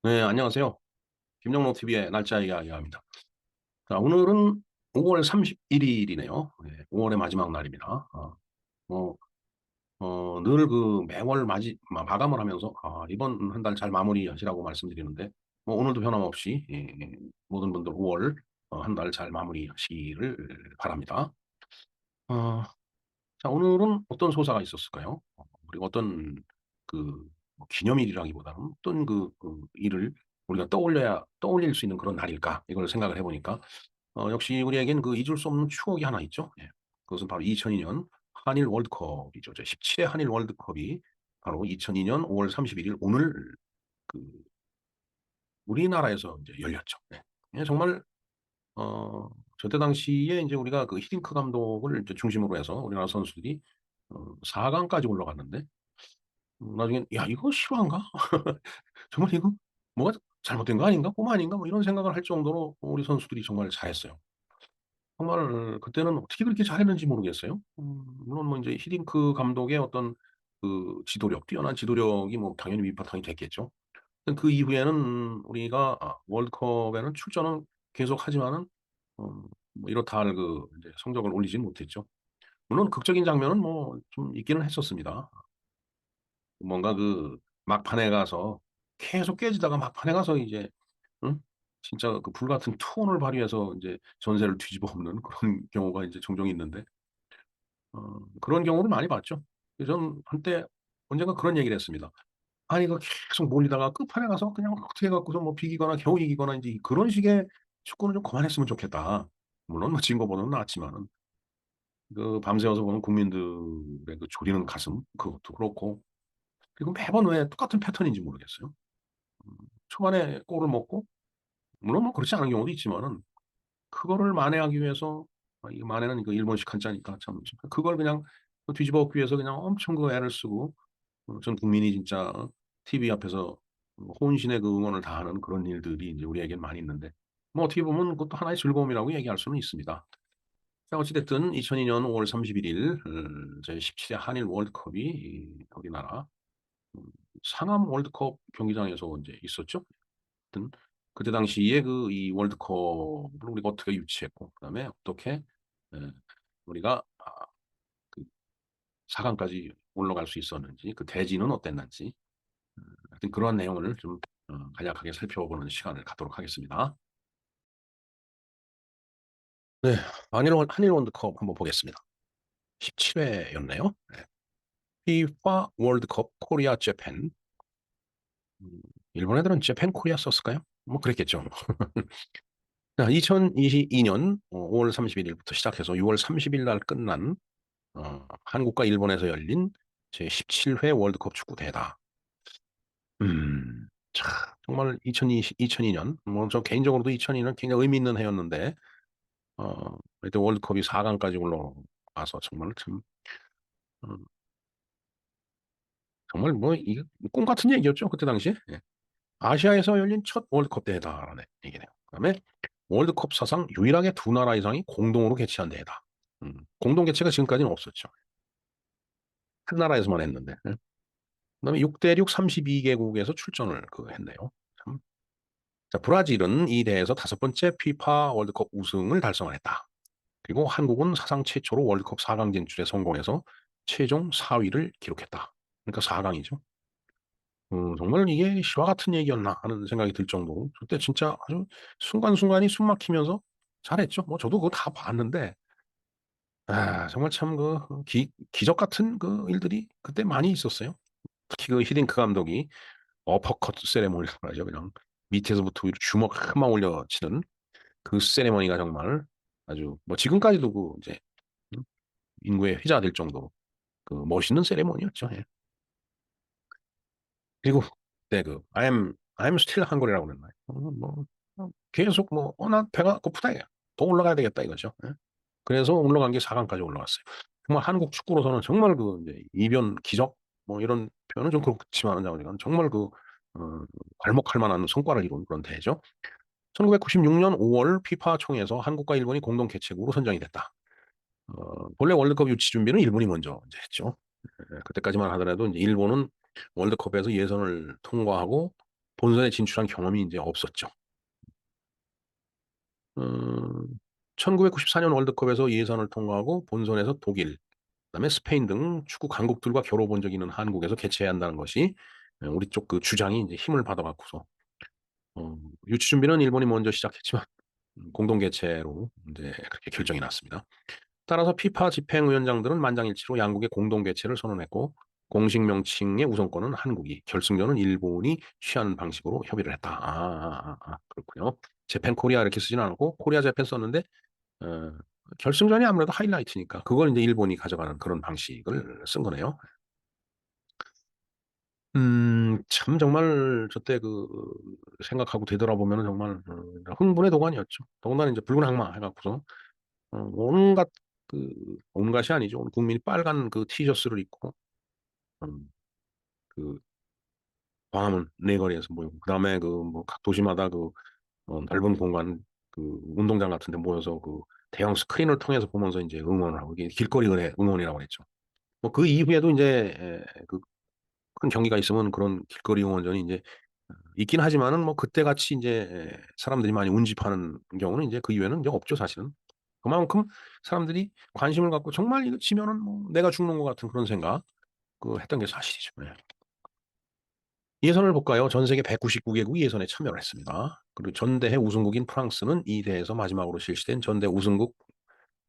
네, 안녕하세요. 김영록 TV의 날짜 이야기합니다. 자, 오늘은 5월 31일이네요. 네, 5월의 마지막 날입니다. 뭐, 늘 매월 마감을 하면서, 이번 한 달 잘 마무리하시라고 말씀드리는데, 오늘도 변함없이, 모든 분들 5월, 한 달 잘 마무리하시기를 바랍니다. 어, 자, 오늘은 어떤 소사가 있었을까요? 그리고 어떤 그 기념일이라기보다는 어떤 일을 우리가 떠올릴 수 있는 그런 날일까? 이걸 생각을 해보니까, 역시 우리에겐 잊을 수 없는 추억이 하나 있죠. 예. 그것은 바로 2002년 한일 월드컵이죠. 17회 한일 월드컵이 바로 2002년 5월 31일 오늘 그 우리나라에서 이제 열렸죠. 네. 예, 정말 어, 저때 당시에 이제 우리가 히딩크 감독을 이제 중심으로 해서 우리나라 선수들이 4강까지 올라갔는데, 나중에 야 이거 실화인가? 정말 이거 뭐가 잘못된 거 아닌가? 꿈 아닌가? 뭐 이런 생각을 할 정도로 우리 선수들이 정말 잘했어요. 정말 그때는 어떻게 그렇게 잘했는지 모르겠어요. 물론 뭐 이제 히딩크 감독의 어떤 뛰어난 지도력이 뭐 당연히 밑바탕이 됐겠죠. 그 이후에는 우리가 월드컵에는 출전은 계속하지만은 뭐 이렇다 할 이제 성적을 올리진 못했죠. 물론 극적인 장면은 뭐 좀 있기는 했었습니다. 뭔가 막판에 가서 계속 깨지다가 막판에 가서 이제 응? 진짜 불같은 투혼을 발휘해서 이제 전세를 뒤집어 엎는 그런 경우가 이제 종종 있는데, 그런 경우를 많이 봤죠. 그래서 전 한때 언젠가 그런 얘기를 했습니다. 아니 계속 몰리다가 끝판에 가서 그냥 어떻게 해 갖고서 뭐 비기거나 겨우 이기거나 인제 그런 식의 축구는 좀 그만했으면 좋겠다. 물론 뭐 진 거보다는 낫지만은 밤새워서 보는 국민들의 졸이는 가슴, 그것도 그렇고, 그리고 매번 왜 똑같은 패턴인지 모르겠어요. 초반에 골을 먹고, 물론 뭐 그렇지 않은 경우도 있지만은 그거를 만회하기 위해서, 이 만회는 일본식 한자니까 참 그걸 그냥 뒤집어 엎기 위해서 그냥 엄청 애를 쓰고, 전 국민이 진짜 TV 앞에서 혼신의 응원을 다하는 그런 일들이 이제 우리에겐 많이 있는데, 뭐 어떻게 보면 그것도 하나의 즐거움이라고 얘기할 수는 있습니다. 자, 어찌 됐든 2002년 5월 31일 제 17회 한일 월드컵이 우리나라 음 상암 월드컵 경기장에서 이제 있었죠. 하여튼 그때 당시에 이 월드컵을 우리가 어떻게 유치했고, 그다음에 어떻게 우리가 그 4 강까지 올라갈 수 있었는지, 대지는 어땠는지, 하여튼 그러한 내용을 좀 간략하게 살펴보는 시간을 갖도록 하겠습니다. 네. 한일 월드컵 한번 보겠습니다. 17회였네요. 네. FIFA 월드컵 코리아 재팬. 음 일본 애들은 재팬 코리아 썼을까요? 뭐 그랬겠죠. 자, 2022년 5월 31 일부터 시작해서 6월 30일 날 끝난 한국과 일본에서 열린 제17회 월드컵 축구 대회다. 참 정말 2002년, 뭐 저 개인적으로도 2002년 굉장히 의미 있는 해였는데, 그때 월드컵이 4 강까지 올라와서 정말 참 음 정말 뭐 이게 꿈 같은 얘기였죠, 그때 당시에. 예. 아시아에서 열린 첫 월드컵 대회다라는 얘기네요. 그다음에 월드컵 사상 유일하게 두 나라 이상이 공동으로 개최한 대회다. 공동 개최가 지금까지는 없었죠. 한 나라에서만 했는데. 예. 그다음에 6대 6 32 개국에서 출전을 했네요. 참. 자, 브라질은 이 대회에서 다섯 번째 피파 월드컵 우승을 달성을 했다. 그리고 한국은 사상 최초로 월드컵 4강 진출에 성공해서 최종 4 위를 기록했다. 그러니까 4 강이죠. 정말 '이게 실화 같은 얘기였나.' 하는 생각이 들 정도로 그때 진짜 아주 순간순간이 숨 막히면서 잘했죠. 뭐 저도 그거 다 봤는데, 정말 참 기적 같은 일들이 그때 많이 있었어요. 특히 히딩크 감독이 어퍼컷 세레모니라고 하죠. 그냥 밑에서부터 위로 주먹 한 방 올려치는 그 세레머니가 정말 아주 뭐 지금까지도 이제 음 인구의 회자가 될 정도로 멋있는 세레모니였죠. 예. 그리고 그때 I'm still hungry라고 그랬나요? 계속 나 배가 고프다." 이거야. "더 올라가야 되겠다." 이거죠. 예. 그래서 올라간 게 4 강까지 올라갔어요. 정말 한국 축구로서는 정말 이제 이변, 기적 뭐 이런 표현은 좀 그렇지만은 정말 괄목할 만한 성과를 이룬 그런 대회죠. 1996년 5월 피파 총회에서 한국과 일본이 공동 개최국으로 선정이 됐다. 본래 월드컵 유치 준비는 일본이 먼저 이제 했죠. 그때까지만 하더라도 인제 일본은 월드컵에서 예선을 통과하고 본선에 진출한 경험이 이제 없었죠. 음, 1994년 월드컵에서 예선을 통과하고 본선에서 독일, 그다음에 스페인 등 축구 강국들과 겨뤄본 적이 있는 한국에서 개최해야 한다는 것이 우리 쪽 그 주장이 이제 힘을 받아갖고서 유치 준비는 일본이 먼저 시작했지만 공동 개최로 이제 그렇게 결정이 났습니다. 따라서 피파 집행위원장들은 만장일치로 양국의 공동 개최를 선언했고 공식 명칭의 우선권은 한국이, 결승전은 일본이 취하는 방식으로 협의를 했다. 그렇군요. 재팬 코리아 이렇게 쓰진 않고 코리아 재팬 썼는데 어, 결승전이 아무래도 하이라이트니까 그걸 이제 일본이 가져가는 그런 방식을 쓴 거네요. 참 정말 저때 그 생각하고 되돌아보면은 정말 흥분의 도가니였죠. 더군다나 이제 붉은 악마 해갖고서 온갖 그 온갖이 아니죠. 온 국민이 빨간 그 티셔츠를 입고 음, 그 광화문 네거리에서 모이고 그다음에 그 뭐 각 도시마다 그 넓은 공간 그 운동장 같은 데 모여서 그 대형 스크린을 통해서 보면서 이제 응원을 하고 이게 길거리 응원이라고 그랬죠. 뭐 그 이후에도 이제 그 큰 경기가 있으면 그런 길거리 응원전이 이제 있긴 하지만은 뭐 그때 같이 이제 사람들이 많이 운집하는 경우는 이제 그 이후에는 이제 없죠, 사실은. 그만큼 사람들이 관심을 갖고 정말 이거 지면은 뭐 내가 죽는 것 같은 그런 생각 그 했던 게 사실이죠. 네. 예선을 볼까요? 전 세계 199개국이 예선에 참여를 했습니다. 그리고 전대회 우승국인 프랑스는 이 대회에서 마지막으로 실시된 전대 우승국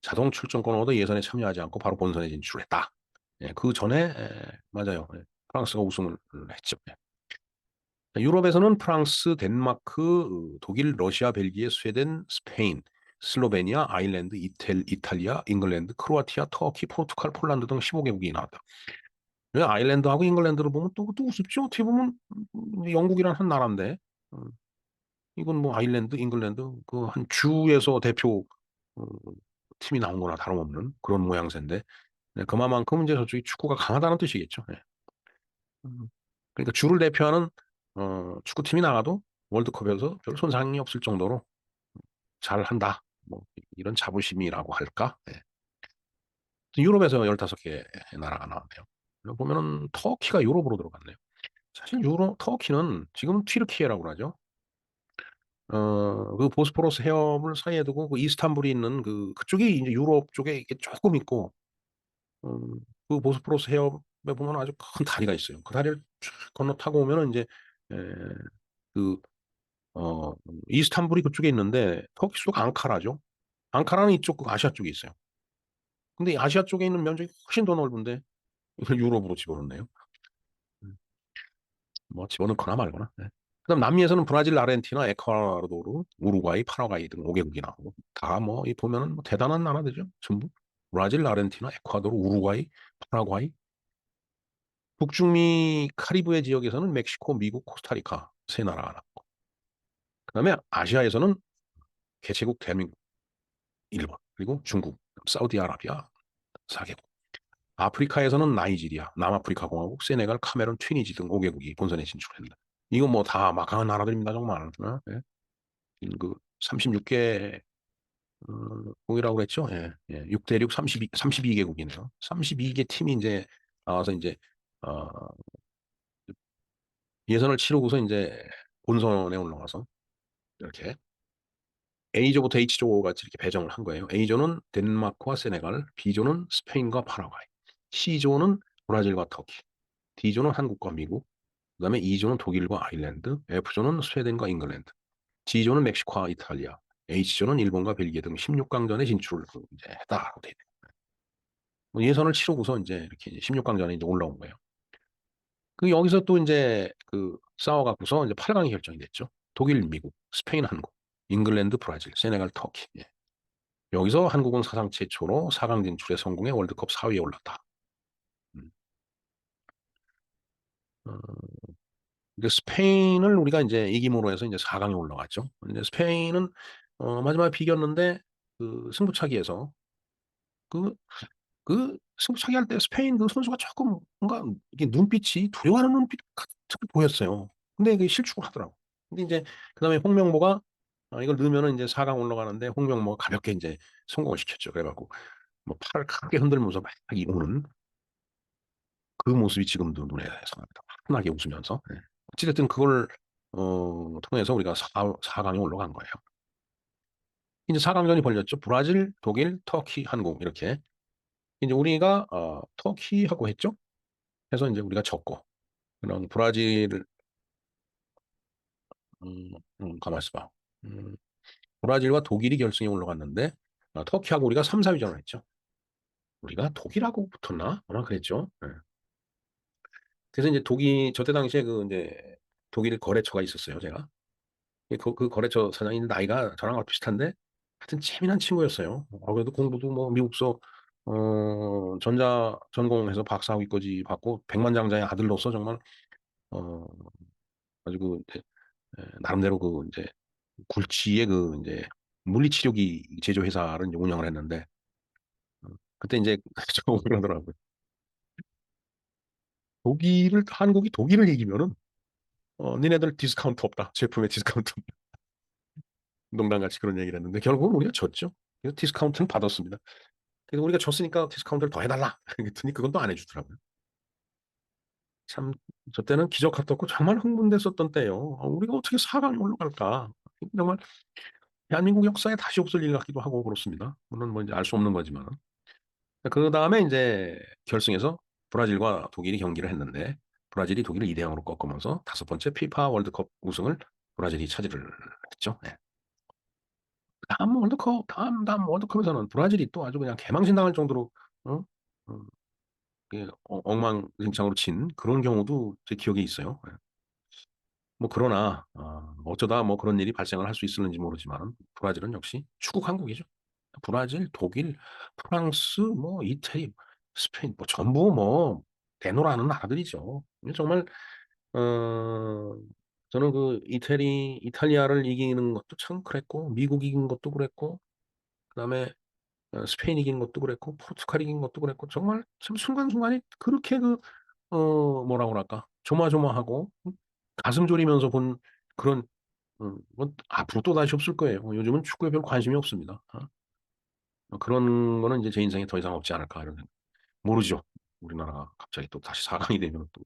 자동 출전권 얻어 예선에 참여하지 않고 바로 본선에 진출했다. 예, 그 전에 맞아요. 예, 프랑스가 우승을 했죠. 예. 유럽에서는 프랑스, 덴마크, 독일, 러시아, 벨기에, 스웨덴, 스페인, 슬로베니아, 아일랜드, 이탈리아, 잉글랜드, 크로아티아, 터키, 포르투갈, 폴란드 등 15개국이 나왔다. 아일랜드하고 잉글랜드를 보면 또 우습죠. 어떻게 보면 영국이란 한 나라인데 이건 뭐 아일랜드, 잉글랜드 그 한 주에서 대표 어, 팀이 나온 거나 다름없는 그런 모양새인데 네, 그만큼 이제 저쪽이 축구가 강하다는 뜻이겠죠. 네. 음, 그러니까 주를 대표하는 축구팀이 나가도 월드컵에서 별 손상이 없을 정도로 잘한다. 뭐 이런 자부심이라고 할까? 네. 유럽에서 15개 나라가 나왔네요. 보면은 터키가 유럽으로 들어갔네요. 사실 터키는 지금 튀르키예라고 하죠. 그 보스포러스 해협을 사이에 두고 그 이스탄불이 있는 그쪽이 이제 유럽 쪽에 이게 조금 있고, 음, 그 보스포러스 해협에 보면 아주 큰 다리가 있어요. 그 다리를 쫙 건너 타고 오면은 이제 에, 그 이스탄불이 그쪽에 있는데 터키 속 앙카라죠. 앙카라는 이쪽 그 아시아 쪽에 있어요. 근데 이 아시아 쪽에 있는 면적이 훨씬 더 넓은데 이걸 유럽으로 집어넣네요. 음, 뭐 집어넣거나 말거나. 네. 그다음 남미에서는 브라질, 아르헨티나, 에콰도르, 우루과이, 파라과이 등 5개국이 나오고 다 뭐 이 보면은 뭐 대단한 나라들죠. 전부 브라질, 아르헨티나, 에콰도르, 우루과이, 파라과이. 북중미 카리브해 지역에서는 멕시코, 미국, 코스타리카 세 나라가 나고 그다음에 아시아에서는 개최국 대한민국, 일본 그리고 중국, 사우디아라비아 4개국. 아프리카에서는 나이지리아, 남아프리카 공화국, 세네갈, 카메룬, 튀니지 등 5개국이 본선에 진출했다. 이거 뭐 다 막강한 나라들입니다, 정말. 예? 그 36개 국이라고 그랬죠. 예, 예. 6대6 32개국이네요. 32개 팀이 이제 나와서 이제 어, 예선을 치르고서 이제 본선에 올라가서 이렇게 A조부터 H조 같이 이렇게 배정을 한 거예요. A조는 덴마크와 세네갈, B조는 스페인과 파라과이, C조는 브라질과 터키, D조는 한국과 미국, 그다음에 E조는 독일과 아일랜드, F조는 스웨덴과 잉글랜드, G조는 멕시코와 이탈리아, H조는 일본과 벨기에 등 16강전에 진출을 이제 했다고 돼 있네요. 뭐 예선을 치르고서 이제 이렇게 16강전에 이제 올라온 거예요. 그 여기서 또 이제 그 싸워갖고서 이제 8강이 결정이 됐죠. 독일, 미국, 스페인, 한국, 잉글랜드, 브라질, 세네갈, 터키. 예. 여기서 한국은 사상 최초로 4강 진출에 성공해 월드컵 4위에 올랐다. 음. 어, 근데 스페인을 우리가 이제 이김으로 해서 이제 4강에 올라갔죠. 근데 스페인은 마지막에 비겼는데 그 승부차기에서 그, 그 승부차기 할 때 스페인 그 선수가 조금 뭔가 이게 눈빛이 두려워하는 눈빛 같은 게 보였어요. 근데 그 실축을 하더라고. 근데 이제 그다음에 홍명보가 이걸 넣으면은 이제 4강 올라가는데 홍명보가 가볍게 이제 성공을 시켰죠. 그래갖고 뭐 팔을 크게 흔들면서 막 우는 그 모습이 지금도 눈에 선합니다. 환하게 웃으면서. 예. 어찌됐든 그걸 통해서 우리가 4강에 올라간 거예요. 이제 4강전이 벌렸죠. 브라질, 독일, 터키, 한국 이렇게. 이제 우리가 터키하고 했죠. 해서 이제 우리가 졌고 그런 브라질 가만 있어봐. 음, 브라질과 독일이 결승에 올라갔는데 터키하고 우리가 3, 4위전을 했죠. 우리가 독일하고 붙었나? 아마 그랬죠. 예. 그래서 이제 저때 당시에 그 이제 독일 거래처가 있었어요, 제가. 그 거래처 사장님 나이가 저랑 비슷한데 하여튼 재미난 친구였어요. 그래도 공부도 뭐 미국서 전자 전공해서 박사학위까지 받고 백만장자의 아들로서 정말 어 아주 그 이제, 나름대로 그 이제 굴지의 그 이제 물리치료기 제조 회사를 이제 운영을 했는데 어, 그때 이제 저 그러더라고요. 한국이 독일을 이기면은 니네들 디스카운트 없다. 제품에 디스카운트 농담같이 그런 얘기를 했는데 결국은 우리가 졌죠. 그래서 디스카운트는 받았습니다. 그래서 우리가 졌으니까 디스카운트를 더 해달라. 그랬더니 그건 또 안 해주더라고요. 참, 저 때는 기적 같았고 정말 흥분됐었던 때요. 우리가 어떻게 4강에 올라갈까? 정말 대한민국 역사에 다시 없을 일 같기도 하고 그렇습니다. 물론 뭐 이제 알 수 없는 거지만. 그 다음에 이제 결승에서 브라질과 독일이 경기를 했는데 브라질이 독일을 2대 0으로 꺾으면서 다섯 번째 피파 월드컵 우승을 브라질이 차지를 했죠. 네. 다음 월드컵에서는 브라질이 또 아주 그냥 개망신당할 정도로 어? 어, 엉망진창으로 친 그런 경우도 제 기억에 있어요. 예. 뭐 그러나 어쩌다 뭐 그런 일이 발생을 할 수 있을는지 모르지만 브라질은 역시 축구 강국이죠. 브라질, 독일, 프랑스, 뭐 이태리, 스페인 뭐 전부 뭐 대노라는 나라들이죠. 정말 어, 저는 그 이탈리아를 이기는 것도 참 그랬고 미국 이긴 것도 그랬고 그다음에 스페인 이긴 것도 그랬고 포르투갈 이긴 것도 그랬고 정말 참 순간순간이 그렇게 뭐라고 그럴까 조마조마하고 가슴 졸이면서 본 그런 뭐 앞으로 또 다시 없을 거예요. 요즘은 축구에 별 관심이 없습니다. 그런 거는 이제 제 인생에 더 이상 없지 않을까 이런 생각. 모르죠. 우리나라가 갑자기 또 다시 4강이 되면 또.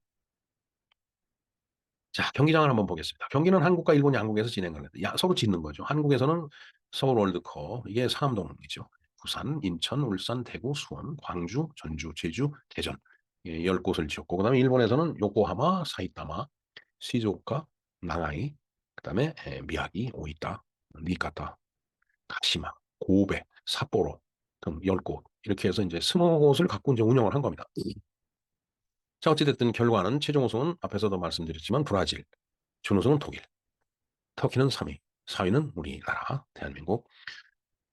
자, 경기장을 한번 보겠습니다. 경기는 한국과 일본 양국에서 진행을 해요. 서로 짓는 거죠. 한국에서는 서울 월드컵, 이게 상암동이죠. 부산, 인천, 울산, 대구, 수원, 광주, 전주, 제주, 대전. 예, 10곳을 지었고, 그 다음에 일본에서는 요코하마, 사이타마, 시즈오카, 나가이, 그 다음에 미야기, 오이타, 니카타, 가시마, 고베, 삿포로 등 10곳. 이렇게 해서 이제 20곳을 갖고 이제 운영을 한 겁니다. 자, 어찌됐든 결과는 최종 우승은 앞에서도 말씀드렸지만 브라질, 준우승은 독일, 터키는 3위, 4위는 우리나라, 대한민국.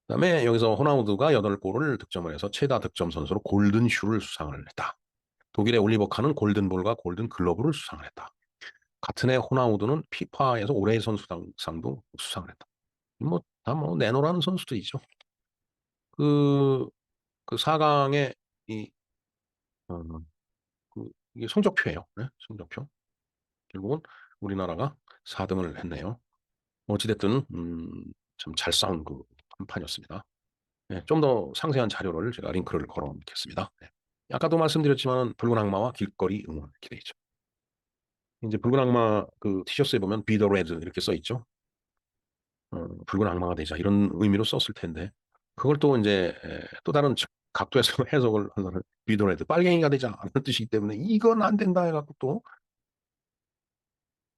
그다음에 여기서 호나우두가 8골을 득점을 해서 최다 득점 선수로 골든 슈를 수상을 했다. 독일의 올리버 칸은 골든볼과 골든 글러브를 수상을 했다. 같은 해 호나우두는 피파에서 올해의 선수상도 수상을 했다. 다 내노라는 선수들이죠. 그, 그 4강에 이, 어, 이게 성적표예요. 네? 성적표. 결국은 우리나라가 4등을 했네요. 어찌됐든 참 잘 싸운 그 한판이었습니다. 네, 좀 더 상세한 자료를 제가 링크를 걸어 놓겠습니다. 네. 아까도 말씀드렸지만 붉은 악마와 길거리 응원 기대이죠. 이제 붉은 악마 그 티셔츠에 보면 Be the Red 이렇게 써 있죠. 붉은 악마가 되자 이런 의미로 썼을 텐데 그걸 또 이제 또 다른 각도에서 해석을 하는 Be the Red 빨갱이가 되자 이런 뜻이기 때문에 이건 안 된다 해갖고 또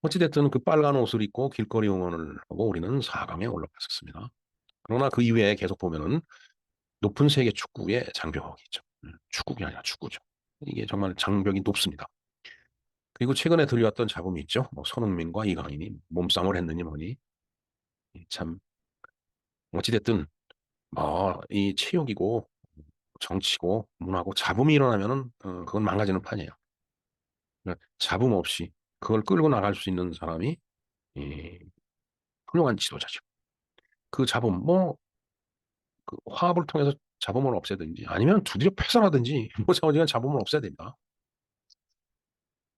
어찌됐든 그 빨간 옷을 입고 길거리 응원을 하고 우리는 4강에 올라갔었습니다. 그러나 그 이후에 계속 보면은 높은 세계 축구의 장벽이 있죠. 축구가 아니라 축구죠. 이게 정말 장벽이 높습니다. 그리고 최근에 들려왔던 잡음이 있죠. 뭐 손흥민과 이강인이 몸싸움을 했느니 뭐니. 참 어찌됐든 이 체육이고 정치고 문화고 잡음이 일어나면은 그건 망가지는 판이에요. 그러니까 잡음 없이 그걸 끌고 나갈 수 있는 사람이 이, 훌륭한 지도자죠. 그 잡음 그 화합을 통해서 잡음을 없애든지 아니면 두드려 패선하든지 뭐 어지간 잡음을 없애야 됩니다.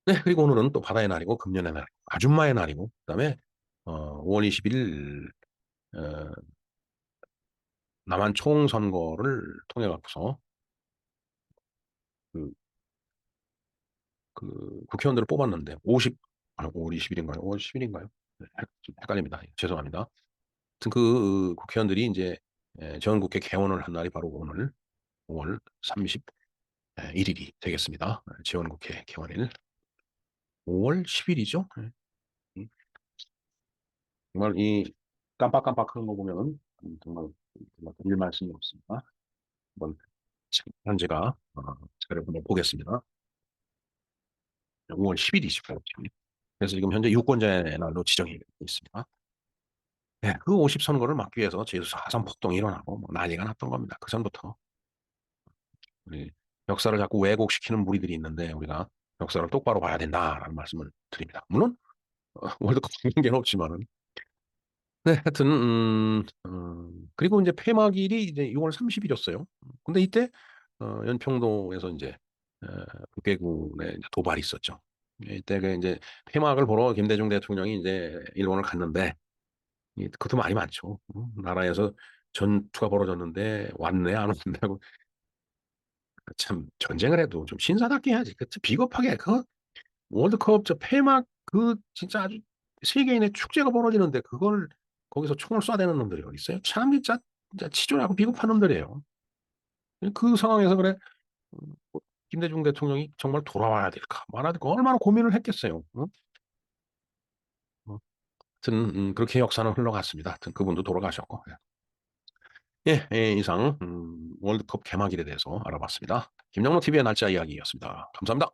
네, 그리고 오늘은 또 바다의 날이고 금년의 날, 아줌마의 날이고 그다음에 5월 21일 남한 총선거를 통해 갖고서 그, 그 국회의원들을 뽑았는데 5월 20일인가요? 5월 10일인가요? 좀 헷갈립니다. 죄송합니다. 하여튼 그 국회의원들이 이제 전국회 개원을 한 날이 바로 오늘 5월 31일이 되겠습니다. 재원국회 개원일 5월 10일이죠. 정말 이 깜빡깜빡하는 거 보면은 정말 드릴 말씀이 없습니다. 한번 현재가 자료를 한번 보겠습니다. 5월 10일이시고 그래서 지금 현재 유권자의 날로 지정이 있습니다. 네, 그 50선거를 막기 위해서 제주도 4.3 폭동이 일어나고 뭐 난리가 났던 겁니다. 그 전부터 우리 역사를 자꾸 왜곡시키는 무리들이 있는데 우리가 역사를 똑바로 봐야 된다라는 말씀을 드립니다. 물론 월드컵 관계는 없지만은 네, 하여튼 그리고 이제 폐막일이 이제 6월 30일이었어요. 근데 이때 연평도에서 이제 어, 북괴군의 이제 도발이 있었죠. 이때 그 이제 폐막을 보러 김대중 대통령이 이제 일본을 갔는데 그것도 말이 많죠. 나라에서 전투가 벌어졌는데 왔네 안 왔냐고 참 전쟁을 해도 좀 신사답게 해야지. 그 비겁하게 그 월드컵 저 폐막 그 진짜 아주 세계인의 축제가 벌어지는데 그걸 거기서 총을 쏴대는 놈들이 어디 있어요? 참 진짜 치졸하고 비겁한 놈들이에요. 그 상황에서 그래 김대중 대통령이 정말 돌아와야 될까 말아야 될까 얼마나 고민을 했겠어요. 응? 하여튼 그렇게 역사는 흘러갔습니다. 하여튼 그분도 돌아가셨고 예, 예, 이상 월드컵 개막일에 대해서 알아봤습니다. 김영로 TV의 날짜 이야기였습니다. 감사합니다.